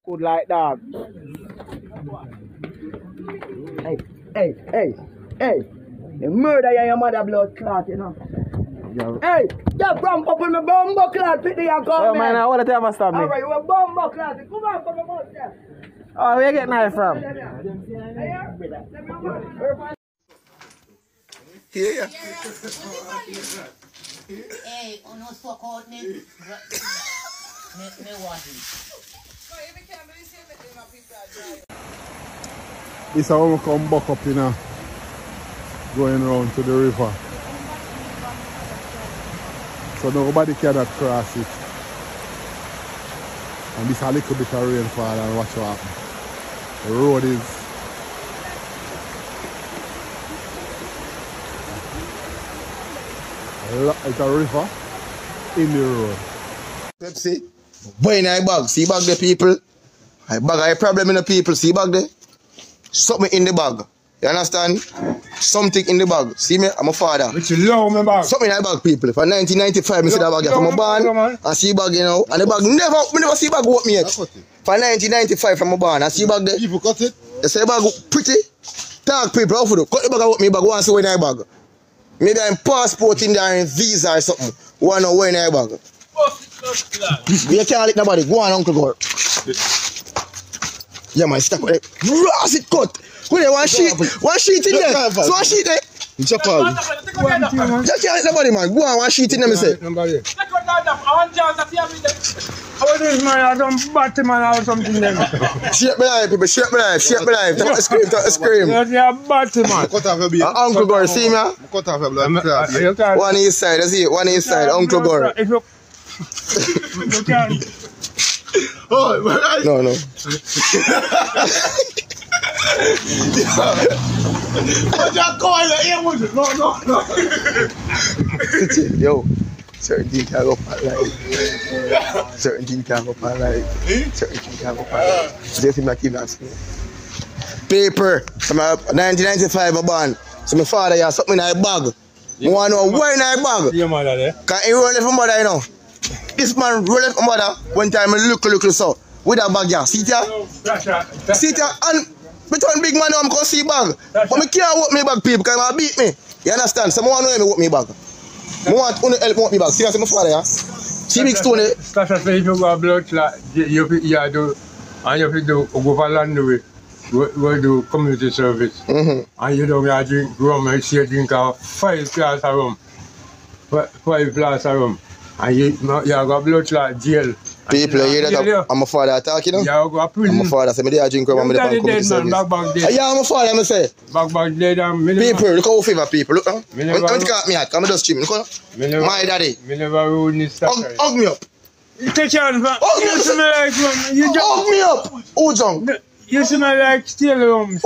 Good like dog. Hey. The murder your mother blood clot, you know. Yo. Hey, you from up in my bumbo clot, pity you come. Oh man, I want to tell you stop me. Alright, you a bumbo clot. Come on, come on, oh, where you get knife from? Yeah. Hey, on no fuck out me. Me want it. This is how we come back up, you know, going around to the river. So nobody cannot cross it. And this is a little bit of rainfall and watch what happens. The road is it's a river in the road. Pepsi, boy in I bag, see bag the people. I bag a problem in the people, see bag there. Something in the bag. You understand? Something in the bag. See me, I'm a father. Which you love me bag. Something in the bag, people. For 1995, I see that bag from a barn. I see bag, you know. And the bag never see bag what me yet. For 1995 from a barn, I see bag there. People cut it. They say bag pretty. Talk people, how for do? Cut the bag out me bag, one see where in the bag. Maybe I'm passport in there and visa or something. One know where in the bag. You can't let nobody. Go on, Uncle Gore. Yeah, man, stuck with it. Ross it cut. Who there? One sheet in there. So one sheet there. It's a call. You can't let nobody, man. Go on, one sheet in there, me say. How this man? I don't bat man or something then. Shake me life, people. Shake me life. Shake me life. Don't scream. You're bat man. Cut off your beard. Uncle Gore, see me? Cut off your blood. One east side, I see it. One east side, Uncle Gore. You can't. Oh, No. Yo, certain things can't go for life. Certain things can't go for life. Certain things can't go for life. They seem like you're not saying. Paper, from 1995 I born. So my father has something in my bag. I want to know where in my bag. Your mother there? Can he run it from mother, you know? This man roll it from mother one time I look so. With a bag, yeah. See it here? See it here? And between big man now I'm going to see bag. But I can't walk me bag, people, because I beat me. You understand? So I want to know me walk me bag. I want to help me walk me bag. See what I'm saying, yeah? See big stone there? Sasha say if you go blood clot, you do, and you do go for land away. We do community service. And you don't drink rum, and you drink 5 glass of rum. 5 glass of rum. And you got blood clot jail. People, you hear that? I'm a father talking, you know? Yeah, I go to prison. I'm a father, so I drink rum and I come to service. Yeah, I'm a father, I say. Back dead and people, look how favor people, look now. Don't cut me out, come and just stream, look now. My daddy. Me never ruin this stuff. Hug me up. You take chance, man. You see me like, hug me up. Who junk? You see me like steel rum.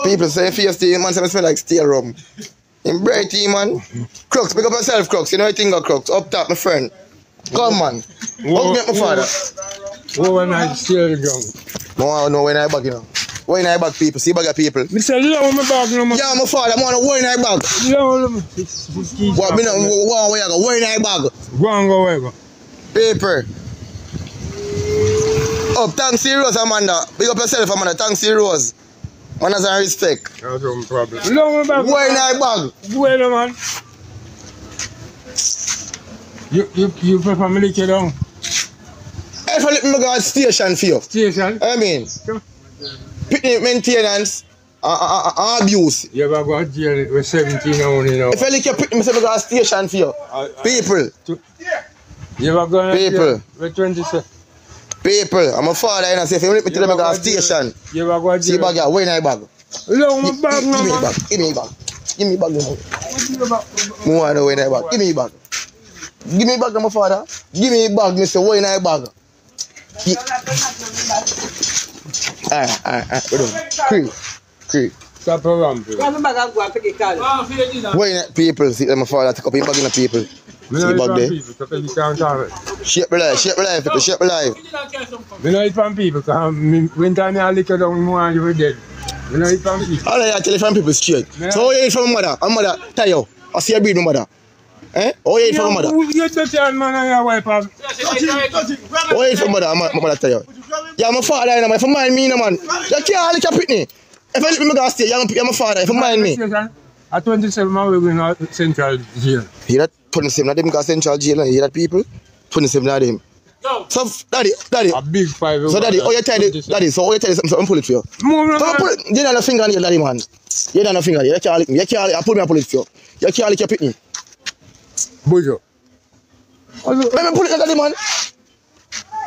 People say feisty, man say I smell like steel rum. In brighty, man. Crooks, pick up yourself, Crooks. You know you think of Crooks. Up top, my friend. Come, man. Hug me up, my father. When I steel rum. No, when I bag, you know. When I bag people, see bag of people. Me say, love my bag, no, man. Yeah, my father, I want to when I bag. What, me know, where you go? When I bag. Go and go, where go. Paper. Up, thanks to Rose, Amanda. Big up yourself, Amanda. Thanks to Rose. Manners and respect. That's no problem. Love my bag. When I bag. Where, man. You prefer me lick you down? If I let me go to station for you. Station? I mean, Sure. maintenance and abuse. You ever go to jail with 17 only now? If I let you pick me, say me go to station for you. People. You ever go to People. jail with 27? People. I'm a father, and I say if you let me tell me go to station. You ever go to See jail? bag here, when I bag. Love my bag, no, Give me man. bag. Give me bag. Give me bag. I want to know when I bag. Give me bag. Give me bag, my father. Give me bag, Mr. When I bag. Alright. Creep. Stop around, people. When people see my father take up his bag in the people. See bag there. Shape my life, people. Shape my life. We don't eat from people, because when time I lick it down more and you were dead. We don't eat from people. All I tell you from people straight. Yeah. So how you eat from mother? And mother tell you. I see you breed my mother. Eh? How you eat from mother? You touch your man and your wife. How you eat from mother? And my mother tell you. You're my father, you know, if you mind me, you know, man. You can't lick your pitney. If I let me go stay, you're my father, if you mind me. At 27, man, we're going to Central Jail. Hear that? 27 of them go Central Jail, you hear that, people? 27 of them. So, daddy. A big 5. So, daddy, oh, you tell it, daddy, so, oh, you tell it something, so I'm pull it for you. So, pull it, you don't have a finger on your daddy, man. You don't have a finger on you, you can't lick me, I pull it for you. You can't lick your pitney. Bojo. Let me pull it, daddy, man.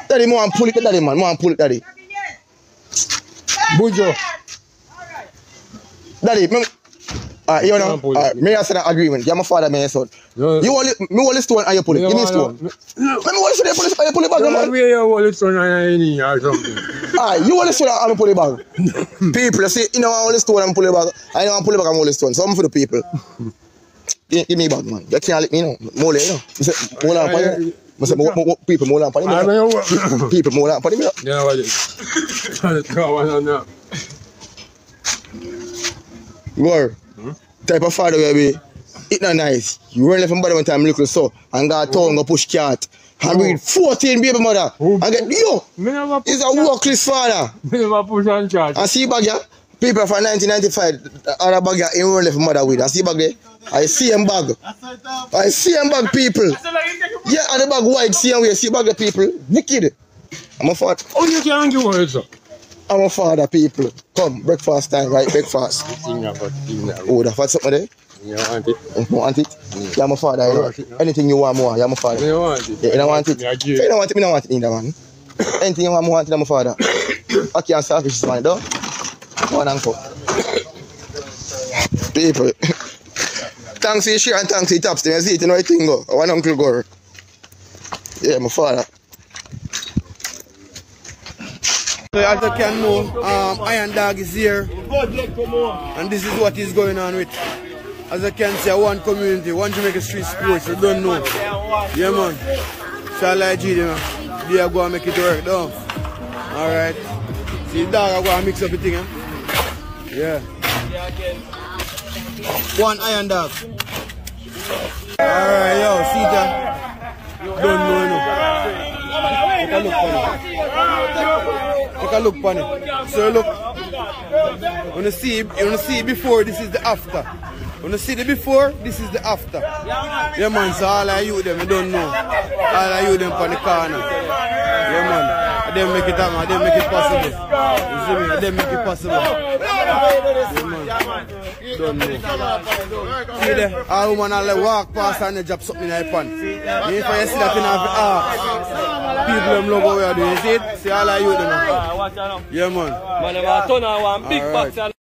Daddy, more and pull it, daddy, man. More and pull it, daddy. Bojo. Daddy, you know, me I said that agreement. You're my father, my son. You hold the stone and you pull it. Give me the stone. Let me hold the stone and you pull it back, man. You hold the stone and you or something. You hold the stone and you pull it back. People, you see, you know, I hold the stone and pull it back. I know I pull it back and hold the stone. Something for the people. Give me back, man. You can't let me know. More you know. I say, hold on, man. I say, people, hold on, man. People, hold on, man. You know what it is. War. Type of father where we it not nice. You run left from body one time little so and go town go push cat. And breed 14 baby mother. And get yo. He's a workless father. Me never push on charge. And see bag ya. People from 1995 other bag ya in run left mother with. And see bag there. I see him bag. I see him bag people. Yeah, and the bag white see him way. See bag the people. Wicked. I'm a father. Oh, you can't give words, sir. I'm a father, people. Come, breakfast time, right? Breakfast. Oh, the fat something there? You want it? You want it? You're my father, you know. Anything you want more, you're my father. You want it? Yeah, you don't want it? If you don't want it, I don't want it either, man. Anything you want more, I'm my father. I can't selfish this man, though. One uncle. People. Thanks to your share and thanks to your taps. You see it in the right thing, go. One uncle go. Yeah, my father. So as you can know, Iron Dog is here, and this is what is going on with. As you can see, one community, one Jamaica street sports, you don't know. Yeah man, shall I G them, they are going to make it work though. Alright, see the dog are going to mix up the thing, eh? Yeah. One Iron Dog. Alright, yo, see that? Don't know, no. Take a look on it. So look, when you see before, this is the after. When you see the before, this is the after. Yeah man, so all of you them, you don't know. All of you them on the corner. Yeah man, they make it happen, they make it possible. You see me, they make it possible. Yeah man, don't know. See there, all women all walk past and they drop something in their pan. If you see that in our people them love what we are doing, you see it? See all of you them. Yeah man. Man, I'm a ton of one big box.